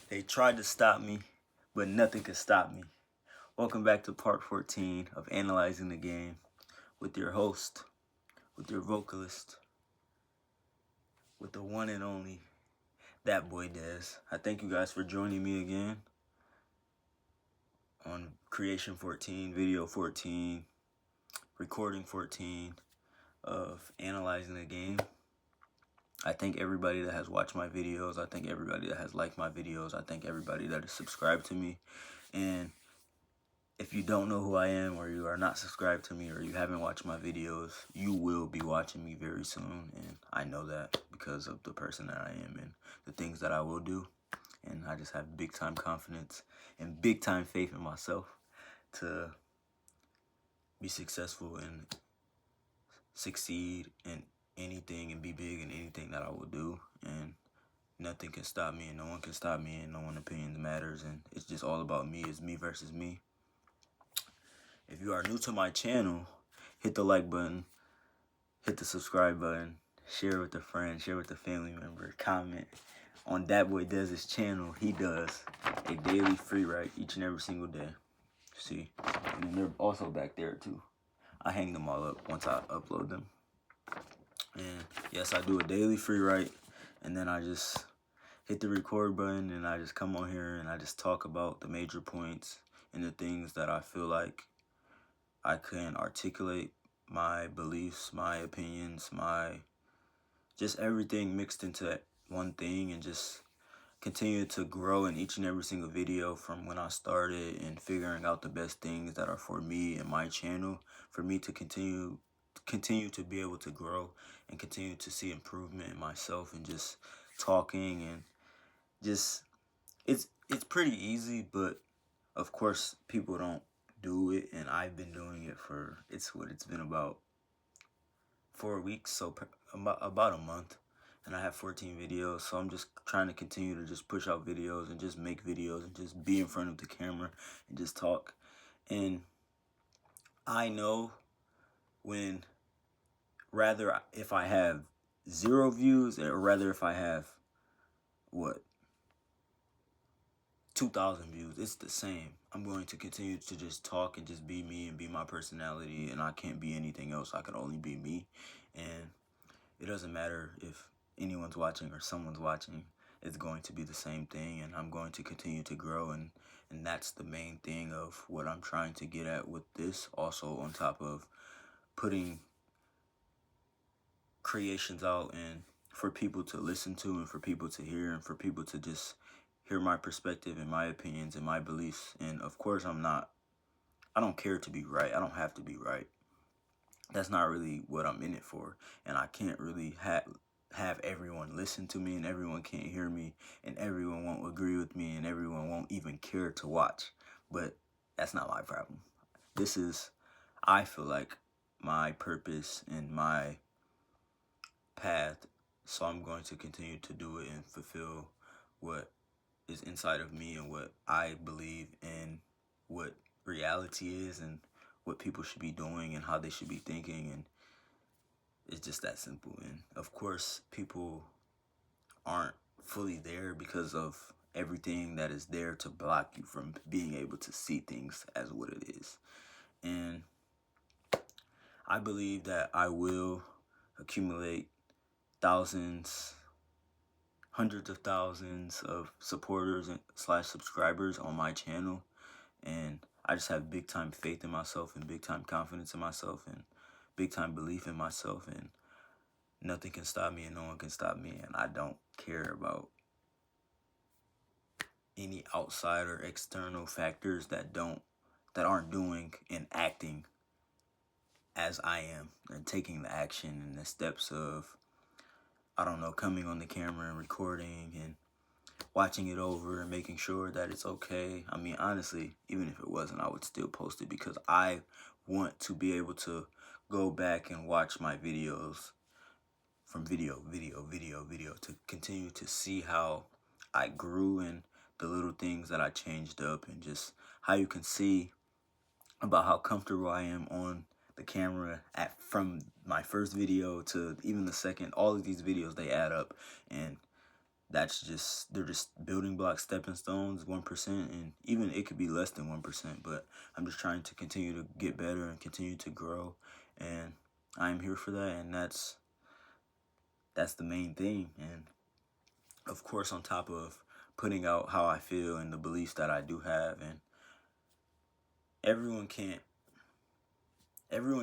They tried to stop me, but nothing could stop me. Welcome back to part 14 of Analyzing the Game with your host, with your vocalist, with the one and only, that boy Dez. I thank you guys for joining me again on Creation 14, Video 14, Recording 14 of Analyzing the Game. I thank everybody that has watched my videos. I thank everybody that has liked my videos. I thank everybody that is subscribed to me. And if you don't know who I am, or you are not subscribed to me, or you haven't watched my videos, you will be watching me very soon. And I know that because of the person that I am and the things that I will do. And I just have big time confidence and big time faith in myself to be successful and succeed in anything and be big in anything that I will do. And nothing can stop me and no one can stop me and no one's opinion matters. And it's just all about me. It's me versus me. If you are new to my channel, hit the like button, hit the subscribe button, share with a friend, share with a family member, comment. On That Boy Dez's channel, he does a daily free write each and every single day. See, and they're also back there too. I hang them all up once I upload them. And yes, I do a daily free write, and then I just hit the record button and I just come on here and I just talk about the major points and the things that I feel like I can articulate my beliefs, my opinions, just everything mixed into one thing, and just continue to grow in each and every single video from when I started, and figuring out the best things that are for me and my channel, for me to continue to be able to grow and continue to see improvement in myself, and just talking, and just it's pretty easy, but of course people don't do it, and I've been doing it for it's been about 4 weeks, so about a month, and I have 14 videos. So I'm just trying to continue to just push out videos and just make videos and just be in front of the camera and just talk. And I know when, rather if I have 0 views, or rather if I have 2,000 views, it's the same. I'm going to continue to just talk and just be me and be my personality, and I can't be anything else. I can only be me, and it doesn't matter if anyone's watching or someone's watching. It's going to be the same thing, and I'm going to continue to grow, and that's the main thing of what I'm trying to get at with this. Also, on top of putting creations out and for people to listen to and for people to hear and for people to just hear my perspective and my opinions and my beliefs. And of course, I don't care to be right. I don't have to be right. That's not really what I'm in it for. And I can't really have everyone listen to me, and everyone can't hear me, and everyone won't agree with me, and everyone won't even care to watch. But that's not my problem. This is, I feel like, my purpose and my path. So I'm going to continue to do it and fulfill what is inside of me and what I believe in, what reality is, and what people should be doing and how they should be thinking. And it's just that simple. And of course, people aren't fully there because of everything that is there to block you from being able to see things as what it is. And I believe that I will accumulate thousands, hundreds of thousands of supporters and / subscribers on my channel. And I just have big time faith in myself and big time confidence in myself and big time belief in myself, and nothing can stop me and no one can stop me. And I don't care about any outside or external factors that aren't doing and acting as I am, and taking the action and the steps of, I don't know, coming on the camera and recording and watching it over and making sure that it's okay. I mean, honestly, even if it wasn't, I would still post it because I want to be able to go back and watch my videos from video to continue to see how I grew and the little things that I changed up, and just how you can see about how comfortable I am on the camera from my first video to even the second. All of these videos, they add up, and they're just building blocks, stepping stones, 1%, and even it could be less than 1%, but I'm just trying to continue to get better and continue to grow, and I'm here for that, and that's the main thing. And of course, on top of putting out how I feel and the beliefs that I do have, and everyone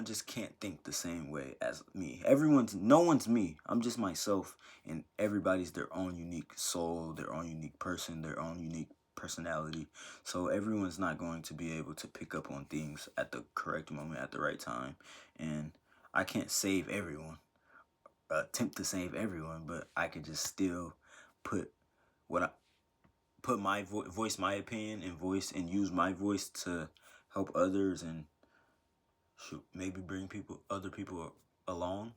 just can't think the same way as me. No one's me. I'm just myself, and everybody's their own unique soul, their own unique person, their own unique personality. So everyone's not going to be able to pick up on things at the correct moment, at the right time. And I can't save everyone, attempt to save everyone, but I could just still put what I put my voice, my opinion, and use my voice to help others, and maybe bring other people along.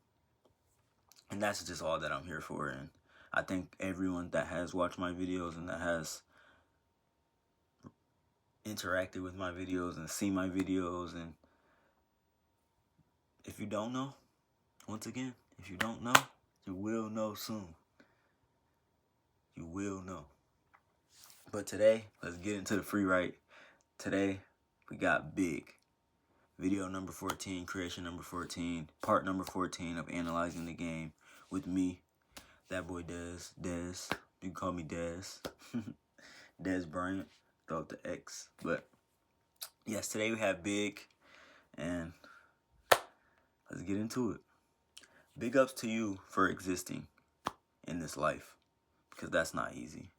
And that's just all that I'm here for. And I thank everyone that has watched my videos and that has interacted with my videos and seen my videos. And if you don't know, once again, if you don't know, you will know soon. You will know. But today, let's get into the free write. Today, we got big. Video number 14, creation number 14, part number 14 of analyzing the game with me, that boy Dez. You can call me Dez. Dez Bryant, throw out the X. But yes, today we have big, and let's get into it. Big ups to you for existing in this life, because that's not easy.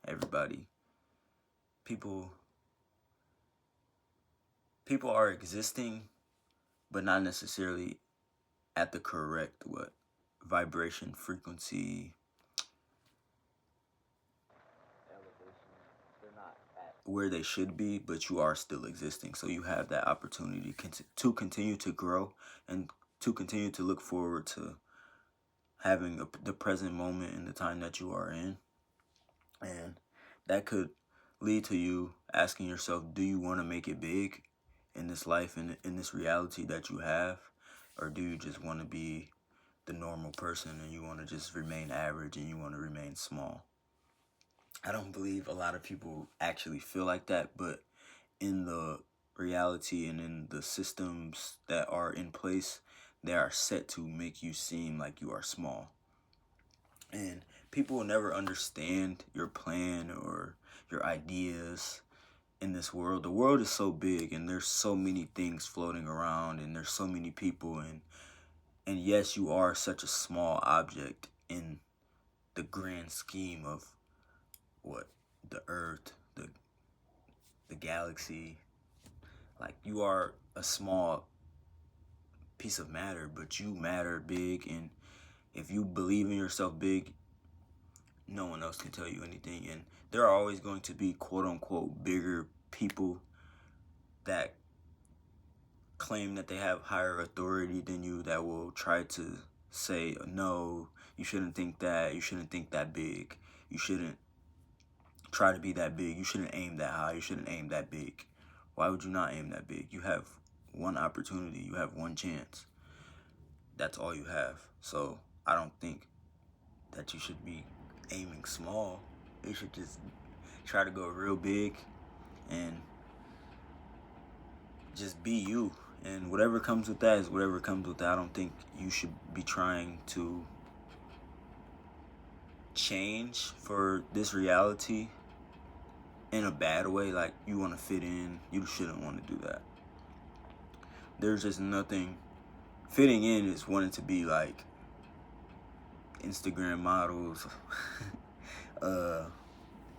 People are existing, but not necessarily at the correct vibration, frequency, elevation. They're not at where they should be, but you are still existing. So you have that opportunity to continue to grow and to continue to look forward to having the present moment in the time that you are in. And that could lead to you asking yourself, do you want to make it big in this life and in this reality that you have? Or do you just want to be the normal person and you want to just remain average and you want to remain small? I don't believe a lot of people actually feel like that, but in the reality and in the systems that are in place, they are set to make you seem like you are small. And people will never understand your plan or your ideas in this world. The world is so big, and there's so many things floating around, and there's so many people, and yes, you are such a small object in the grand scheme of the earth, the galaxy. Like, you are a small piece of matter, but you matter big, and if you believe in yourself big, no one else can tell you anything. And there are always going to be quote unquote bigger people that claim that they have higher authority than you, that will try to say, no, you shouldn't think that, you shouldn't think that big, you shouldn't try to be that big, you shouldn't aim that high, you shouldn't aim that big. Why would you not aim that big? You have one opportunity, you have one chance. That's all you have. So I don't think that you should be aiming small. You should just try to go real big and just be you. And whatever comes with that is whatever comes with that. I don't think you should be trying to change for this reality in a bad way. Like, you want to fit in. You shouldn't want to do that. There's just nothing. Fitting in is wanting to be like Instagram models.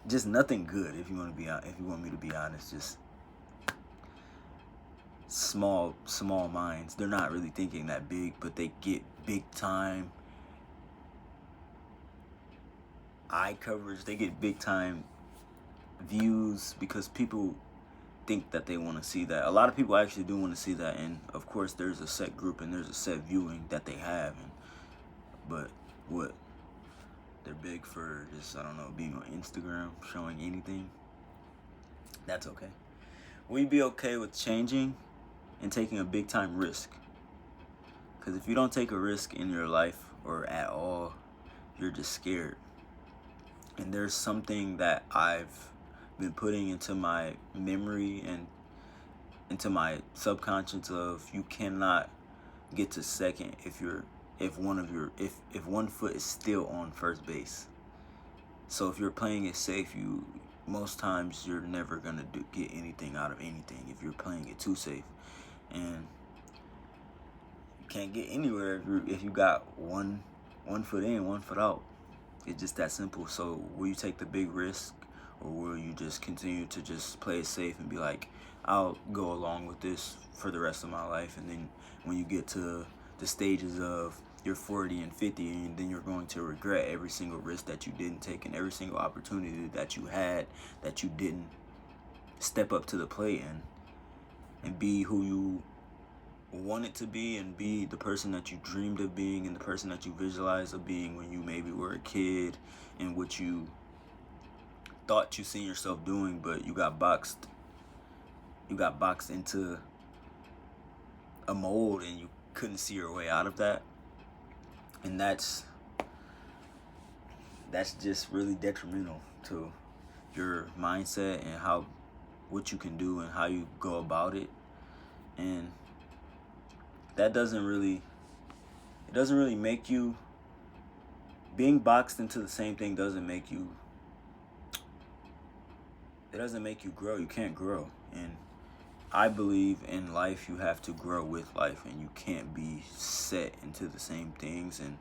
Just nothing good. If you want me to be honest, just small minds. They're not really thinking that big, but they get big time eye coverage. They get big time views because people think that they want to see that. A lot of people actually do want to see that, and of course there's a set group and there's a set viewing that they have, but what they're big for, just, I don't know, being on Instagram, showing anything. That's okay. Will you be okay with changing and taking a big time risk? Because if you don't take a risk in your life or at all, you're just scared. And there's something that I've been putting into my memory and into my subconscious of you cannot get to second if one foot is still on first base. So if you're playing it safe, you most times you're never gonna get anything out of anything if you're playing it too safe, and you can't get anywhere if you got one foot in, one foot out. It's just that simple. So will you take the big risk, or will you just continue to just play it safe and be like, I'll go along with this for the rest of my life, and then when you get to the stages of you're 40 and 50, and then you're going to regret every single risk that you didn't take and every single opportunity that you had that you didn't step up to the plate and be who you wanted to be, and be the person that you dreamed of being and the person that you visualized of being when you maybe were a kid, and what you thought you seen yourself doing, but you got boxed into a mold and you couldn't see your way out of that. And that's just really detrimental to your mindset and what you can do and how you go about it. And that doesn't really make you, being boxed into the same thing doesn't make you grow. You can't grow. And I believe in life you have to grow with life, and you can't be set into the same things. And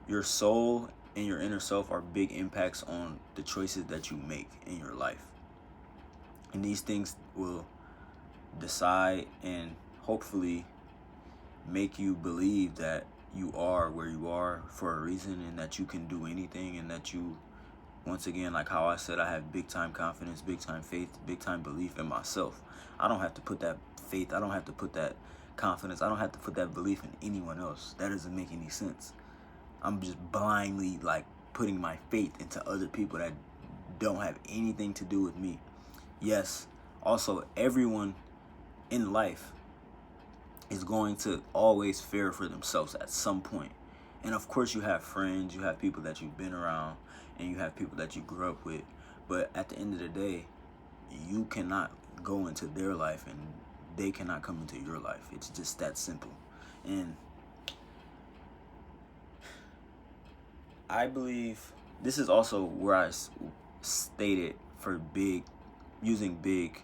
your soul and your inner self are big impacts on the choices that you make in your life. And these things will decide and hopefully make you believe that you are where you are for a reason, and that you can do anything, and that you, once again, like how I said, I have big time confidence, big time faith, big time belief in myself. I don't have to put that faith, I don't have to put that confidence, I don't have to put that belief in anyone else. That doesn't make any sense. I'm just blindly like putting my faith into other people that don't have anything to do with me. Yes, also everyone in life is going to always fear for themselves at some point. And of course you have friends, you have people that you've been around, and you have people that you grew up with. But at the end of the day, you cannot go into their life and they cannot come into your life. It's just that simple. And I believe this is also where I stated for using big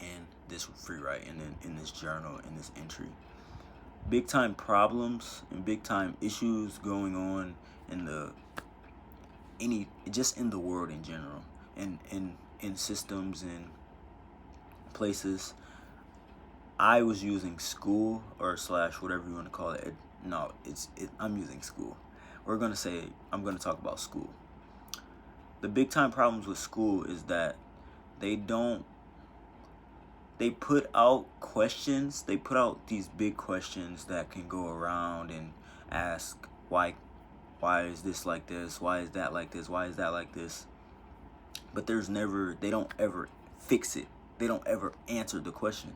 in this free write and in this journal, in this entry. Big time problems and big time issues going on in just in the world in general, and in systems and places. I was using school or slash whatever you want to call it. No, I'm using school. I'm going to talk about school. The big time problems with school is that they put out questions. They put out these big questions that can go around and ask why is this like this? Why is that like this? Why is that like this? But they don't ever fix it. They don't ever answer the question.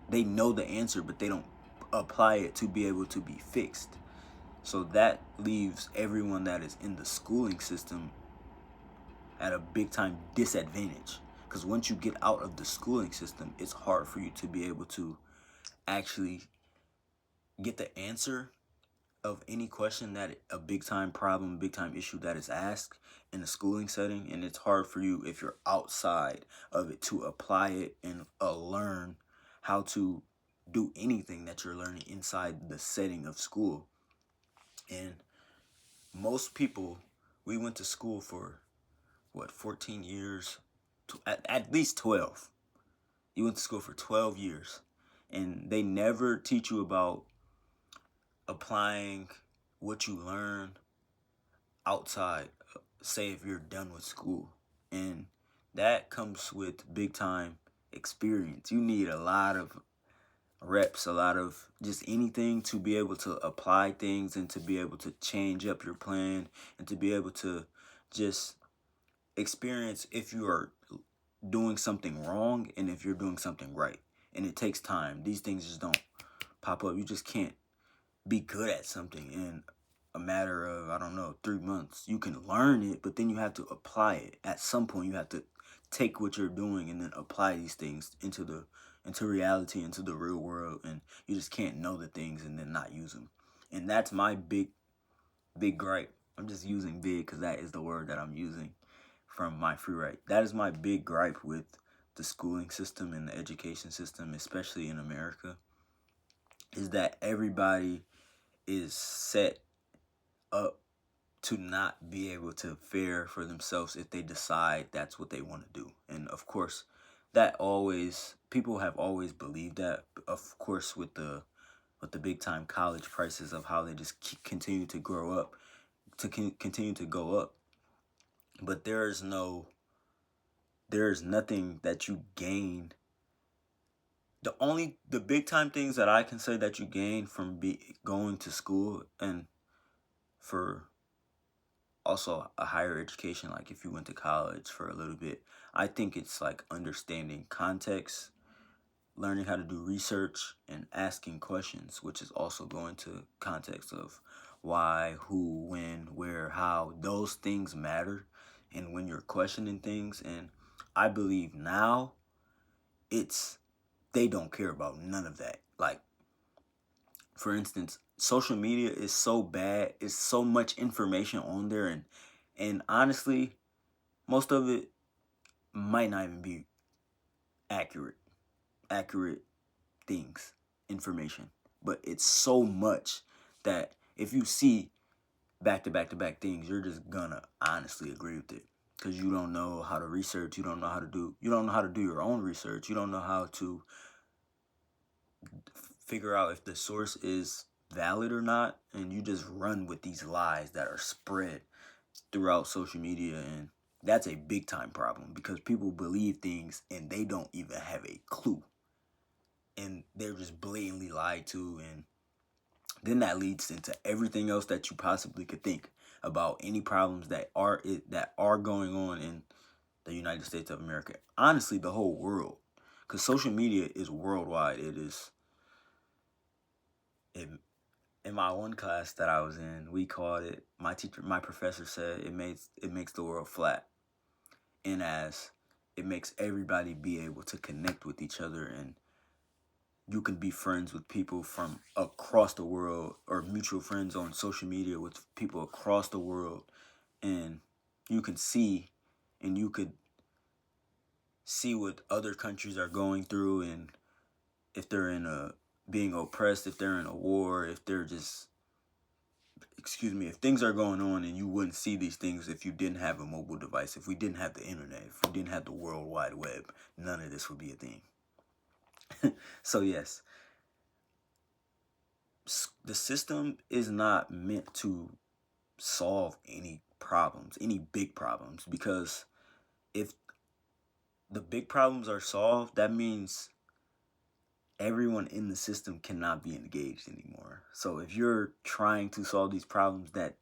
They know the answer, but they don't apply it to be able to be fixed. So that leaves everyone that is in the schooling system at a big time disadvantage. Because once you get out of the schooling system, it's hard for you to be able to actually get the answer of any question that a big time problem, big time issue that is asked in a schooling setting. And it's hard for you, if you're outside of it, to apply it and learn how to do anything that you're learning inside the setting of school. And most people, we went to school for 14 years, at least 12. You went to school for 12 years, and they never teach you about applying what you learn outside, say if you're done with school. And that comes with big time experience. You need a lot of reps, a lot of just anything to be able to apply things and to be able to change up your plan and to be able to just experience if you are doing something wrong and if you're doing something right. And it takes time. These things just don't pop up. You just can't be good at something in a matter of, I don't know, 3 months. You can learn it, but then you have to apply it. At some point, you have to take what you're doing and then apply these things into reality, into the real world, and you just can't know the things and then not use them. And that's my big gripe. I'm just using big because that is the word that I'm using from my free write. That is my big gripe with the schooling system and the education system, especially in America, is that everybody is set up to not be able to fare for themselves if they decide that's what they want to do. And of course, people have always believed that. Of course, with the big time college prices of how they just continue to grow up, continue to go up. But there is nothing that you gain. The big time things that I can say that you gain from going to school, and for also a higher education, like if you went to college for a little bit, I think it's like understanding context, learning how to do research, and asking questions, which is also going to context of why, who, when, where, how. Those things matter. And when you're questioning things, and I believe now they don't care about none of that. Like, for instance, social media is so bad. It's so much information on there, and honestly, most of it might not even be accurate things, information. But it's so much that if you see back to back to back things, you're just gonna honestly agree with it. Because you don't know how to research, you don't know how to do your own research, you don't know how to figure out if the source is valid or not, and you just run with these lies that are spread throughout social media. And that's a big time problem, because people believe things and they don't even have a clue, and they're just blatantly lied to. And then that leads into everything else that you possibly could think about, any problems that are going on in the United States of America. Honestly, the whole world, because social media is worldwide. In my one class that I was in, we called it, my professor said it makes the world flat, and as it makes everybody be able to connect with each other, and you can be friends with people from across the world, or mutual friends on social media with people across the world, and you can see, and you could see what other countries are going through, and if they're being oppressed, if they're in a war, if they're just, if things are going on, and you wouldn't see these things if you didn't have a mobile device, if we didn't have the internet, if we didn't have the World Wide Web, none of this would be a thing. So yes, the system is not meant to solve any problems, any big problems, because if the big problems are solved, that means everyone in the system cannot be engaged anymore. So if you're trying to solve these problems that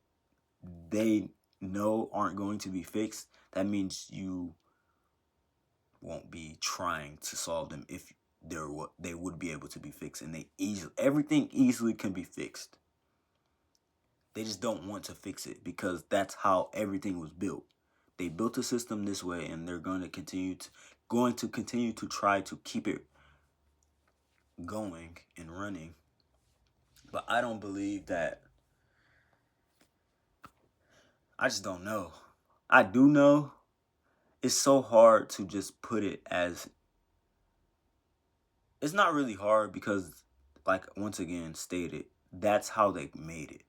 they know aren't going to be fixed, that means you won't be trying to solve them if they would be able to be fixed, and everything easily can be fixed. They just don't want to fix it because that's how everything was built. They built a system this way, and they're going to continue to try to keep it going and running. But I don't believe that. I just don't know. I do know. It's so hard to just put it as. It's not really hard because, like, once again stated, that's how they made it.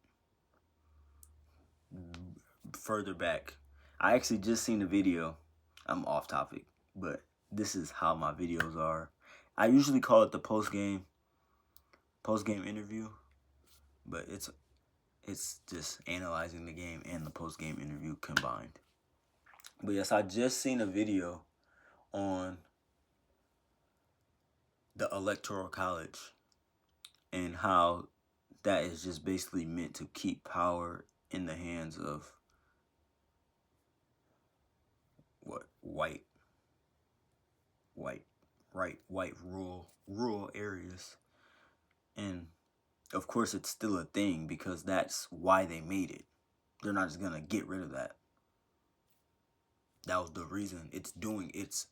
Further back, I actually just seen a video. I'm off topic, but this is how my videos are. I usually call it the post game interview, but it's just analyzing the game and the post game interview combined. But yes, I just seen a video on the Electoral College and how that is just basically meant to keep power in the hands of white rural areas. And of course it's still a thing because that's why they made it. They're not just gonna get rid of that. That was the reason. It's doing its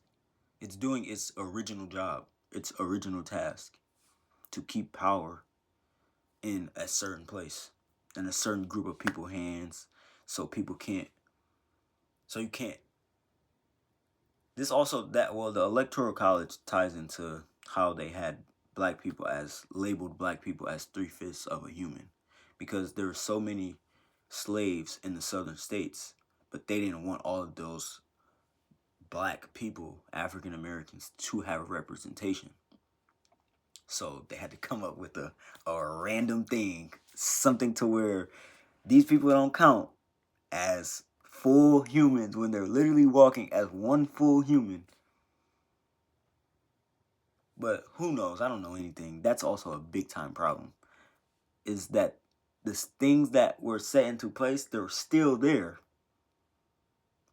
original job, its original task, to keep power in a certain place, in a certain group of people hands, so people can't, so you can't. This also, that, well, the electoral college ties into how they had labeled black people as 3/5 of a human, because there were so many slaves in the southern states, but they didn't want all of those black people, African Americans, to have representation. So they had to come up with a random thing, something to where these people don't count as full humans when they're literally walking as one full human. But who knows? I don't know anything. That's also a big time problem. Is that the things that were set into place, they're still there.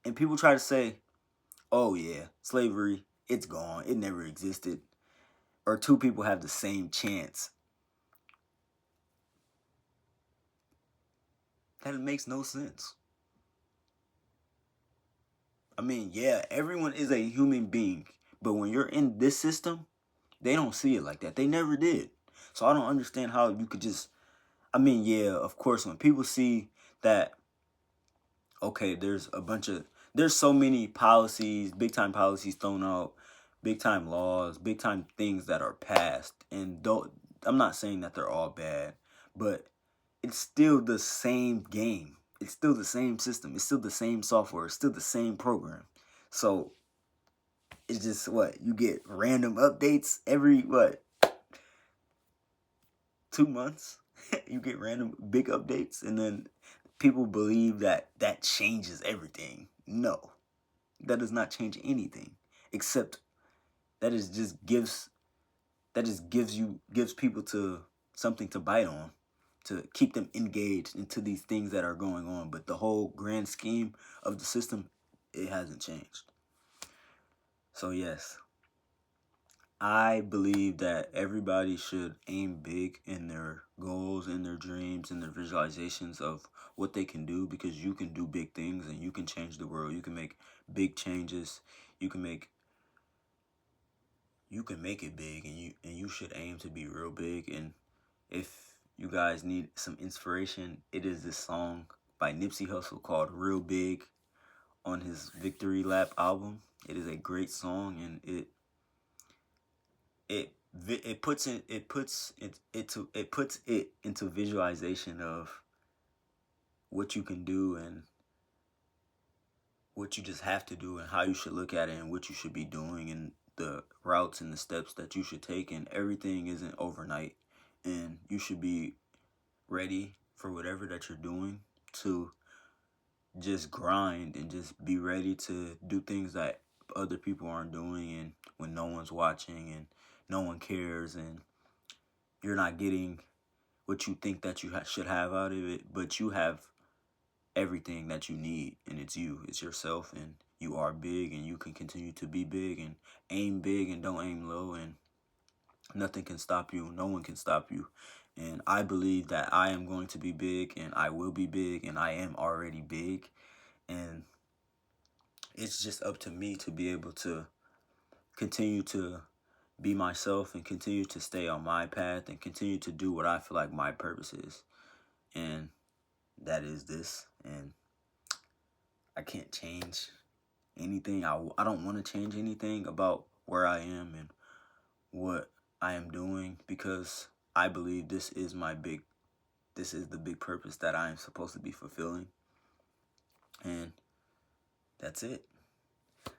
And people try to say, oh yeah, slavery, it's gone. It never existed. Or two people have the same chance. That makes no sense. I mean, yeah, everyone is a human being. But when you're in this system, they don't see it like that. They never did. So I don't understand how you could just, I mean, yeah, of course, when people see that, okay, there's so many policies, big time policies thrown out, big time laws, big time things that are passed. And don't, I'm not saying that they're all bad, but it's still the same game. It's still the same system. It's still the same software. It's still the same program. So it's just what you get random updates every what 2 months. You get random big updates, and then people believe that that changes everything. No, that does not change anything, except that is just gives gives people to something to bite on, to keep them engaged into these things that are going on. But the whole grand scheme of the system, it hasn't changed. So yes, I believe that everybody should aim big in their goals, in their dreams, in their visualizations of what they can do, because you can do big things and you can change the world. You can make big changes. You can make it big, and you should aim to be real big. And if you guys need some inspiration, it is this song by Nipsey Hussle called Real Big on his Victory Lap album. It is a great song, and it puts it into visualization of what you can do and what you just have to do and how you should look at it and what you should be doing and the routes and the steps that you should take. And everything isn't overnight, and you should be ready for whatever that you're doing to just grind and just be ready to do things that other people aren't doing, and when no one's watching and no one cares, and you're not getting what you think that you should have out of it, but you have everything that you need, and it's you, it's yourself, and you are big, and you can continue to be big, and aim big, and don't aim low, and nothing can stop you, no one can stop you. And I believe that I am going to be big, and I will be big, and I am already big, and it's just up to me to be able to continue to be myself and continue to stay on my path and continue to do what I feel like my purpose is. And that is this. And I can't change anything. I don't want to change anything about where I am and what I am doing, because I believe this is the big purpose that I am supposed to be fulfilling. And that's it.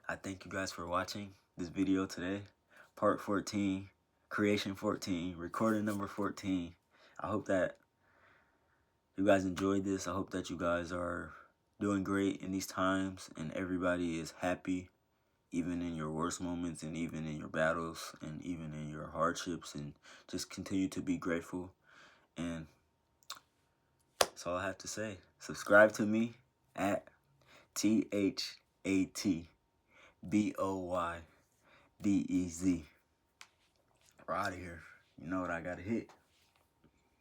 I thank you guys for watching this video today. Part 14, creation 14, recording number 14. I hope that you guys enjoyed this. I hope that you guys are doing great in these times and everybody is happy, even in your worst moments and even in your battles and even in your hardships, and just continue to be grateful. And that's all I have to say. Subscribe to me at THATBOYDEZ. We're out of here. You know what I gotta hit.